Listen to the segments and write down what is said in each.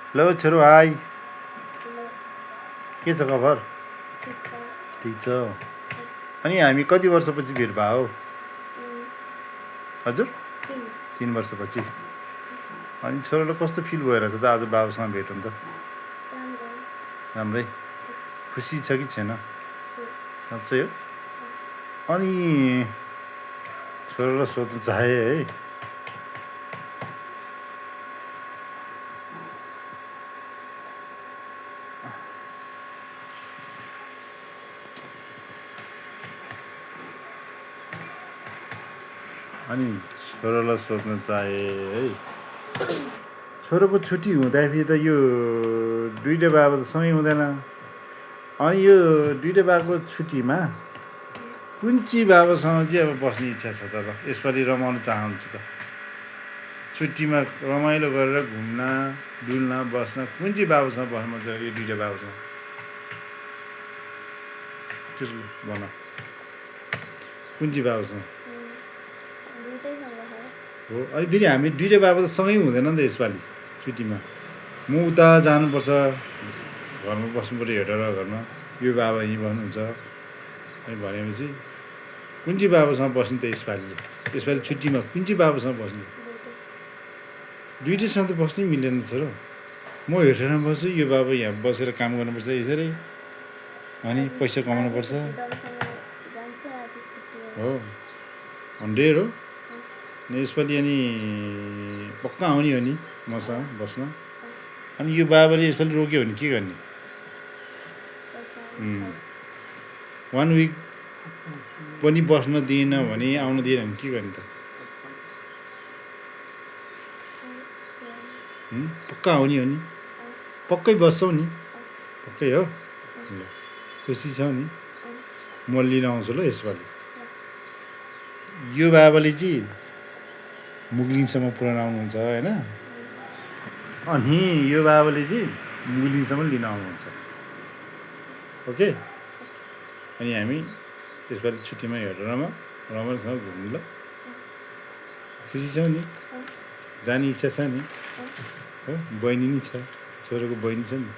hello छोरो high के छ खबर ठिक छ अनि हामी कति वर्षपछि भेट भयो हजुर 3 वर्षपछि अनि छोरोलाई कस्तो फिल भइरहेछ त आज बाबुसँग भेट हुँदा राम्रै खुसी छ कि छैन साँच्चै हो अनि छोरोलाई सोध्नु चाहे है अनि छोरोलाई सोध्न चाहे है छोरोको छुट्टी हुँदाखेरि त यो दुईटा बाबा त सँगै हुँदैन अनि यो दुईटा बाबाको छुट्टीमा कुन चाहिँ बाबासँग चाहिँ अब बस्ने इच्छा छ त ल यसपालि रमाउन चाहन्छ त छुट्टीमा रमाइलो गरेर घुम्न डुल्न बस्न कुन चाहिँ बाबासँग बस्नु मन छ यो दुईटा बाबासँग भन कुन चाहिँ बाबासँग हो अनि फेरि हामी दुईटा बाबा त सँगै हुँदैन नि त यसपालि छुट्टीमा म उता जानुपर्छ घरमा बस्नु पऱ्यो हेरेर घरमा यो बाबा यहीँ बस्नुहुन्छ अनि भनेपछि कुन चाहिँ बाबासँग बस्ने त यसपालि छुट्टीमा कुन चाहिँ बाबासँग बस्ने दुइटैसँग त बस्नै मिल्दैन छ र म हेरेर बस्छु यो बाबा यहाँ बसेर काम गर्नुपर्छ यसरी अनि पैसा कमाउनुपर्छ हो 100 हो अनि यसपालि अनि पक्का आउने हो नि मसँग बस्न अनि यो बाबाले यसपालि रोक्यो भने के गर्ने 1 विक पनि बस्न दिएन भने आउन दिएन भने के गर्ने त पक्का आउने हो नि पक्कै बस्छौ नि पक्कै हो ल खुसी छौ नि म लिन आउँछु ल यसपालि यो बाबाले चाहिँ मुगलिङसम्म पुऱ्याउन आउनुहुन्छ होइन अनि यो बाबाले चाहिँ मुगलिङसम्म लिन आउनुहुन्छ ओके अनि हामी यसपालि छुट्टीमा हेरेर रमाइलोसँग घुम्नु ल खुसी छौ नि जाने इच्छा छ नि हो बहिनी नि छ छोरोको बहिनी छ नि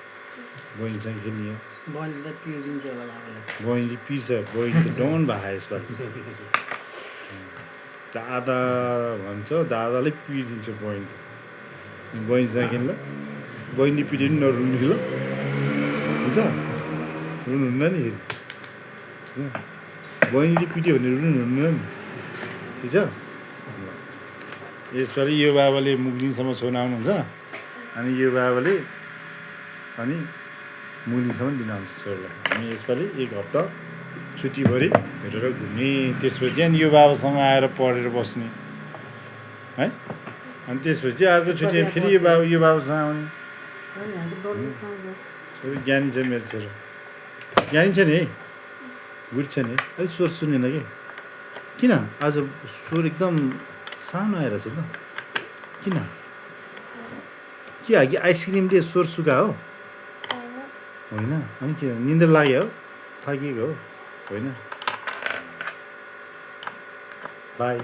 बहिनीसँग खेल्ने बहिनीले पिर्दिन्छ होला बाबालाई बहिनीले पिर्छ बहिनी त डन भयो यसपालि दादा भन्छ दादाले पिरिदिन्छ बहिनीसँग खेल्न बहिनी पिरे पनि नरुनु ल हुन्छ रुनुहुन्न नि बहिनीले पिट्यो भने रुनुहुन्न नि ठिक छ यसपालि यो बाबाले मुगलिङसम्म छोड्न आउनुहुन्छ अनि यो बाबाले अनि मुगलिङसम्म लिन आउँछ छोरोलाई हामी यसपालि 1 हप्ता छुट्टीभरि हेरेर घुम्ने त्यसपछि अनि यो बाबासँग आएर पढेर बस्ने है अनि त्यसपछि अर्को छुट्टी फेरि यो बाबासँग आउने छोरो ज्ञानी छ मेरो छोरो ज्ञानी छ नि है गुड छ नि अलिक स्वर सुनेन कि किन आज स्वर एकदम सानो आइरहेछ त किन के हो कि आइसक्रिमले स्वर सुका हो होइन अनि के निन्द्रा लाग्यो हो थाकिएको हो होइन बाई